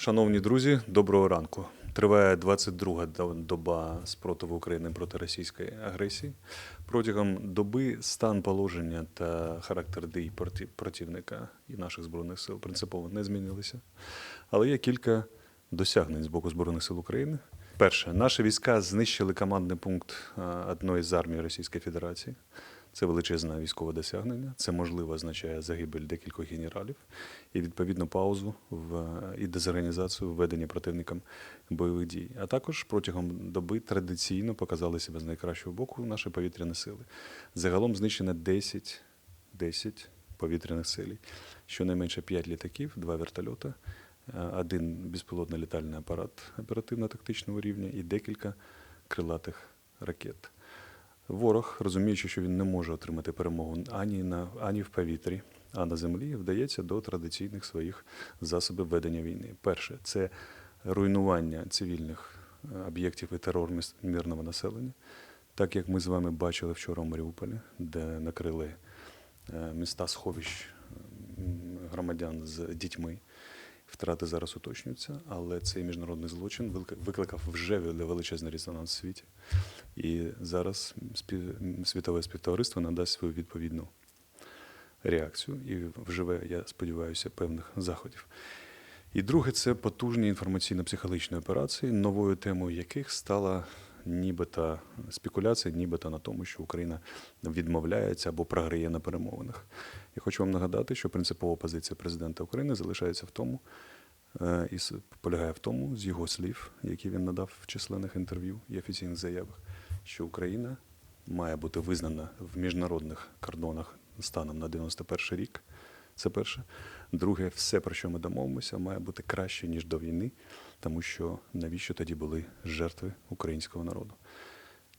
Шановні друзі, доброго ранку. Триває 22-га доба спротиву України проти російської агресії. Протягом доби стан положення та характер дій противника і наших Збройних сил принципово не змінилися. Але є кілька досягнень з боку Збройних сил України. Перше, наші війська знищили командний пункт одної з армій Російської Федерації. Це величезне військове досягнення. Це, можливо, означає загибель декількох генералів і, відповідно, паузу і дезорганізацію введення противником бойових дій. А також протягом доби традиційно показали себе з найкращого боку наші повітряні сили. Загалом знищено 10 повітряних сил. Щонайменше 5 літаків, 2 вертольоти, 1 безпілотний літальний апарат оперативно-тактичного рівня і декілька крилатих ракет. Ворог, розуміючи, що він не може отримати перемогу ані в повітрі, а на землі, вдається до традиційних своїх засобів ведення війни. Перше – це руйнування цивільних об'єктів і терор мирного населення. Так, як ми з вами бачили вчора в Маріуполі, де накрили міста сховищ громадян з дітьми. Втрати зараз уточнюються, але цей міжнародний злочин викликав вже величезний резонанс у світі. І зараз світове співтовариство надасть свою відповідну реакцію і вживе, я сподіваюся, певних заходів. І друге – це потужні інформаційно-психологічні операції, новою темою яких стала нібито спекуляція, нібито на тому, що Україна відмовляється або програє на перемовинах. Я хочу вам нагадати, що принципова позиція президента України залишається в тому, і полягає в тому, з його слів, які він надав в численних інтерв'ю і офіційних заявах, що Україна має бути визнана в міжнародних кордонах станом на 91-й рік. Це перше. Друге, все, про що ми домовимося, має бути краще, ніж до війни, тому що навіщо тоді були жертви українського народу.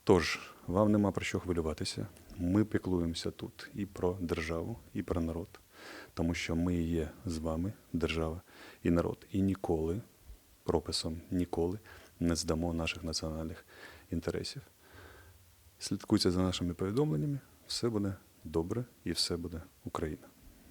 Тож, вам нема про що хвилюватися. Ми піклуємося тут і про державу, і про народ, тому що ми є з вами, держава і народ. І ніколи, прописом ніколи, не здамо наших національних інтересів. Слідкуйте за нашими повідомленнями, все буде добре і все буде Україна.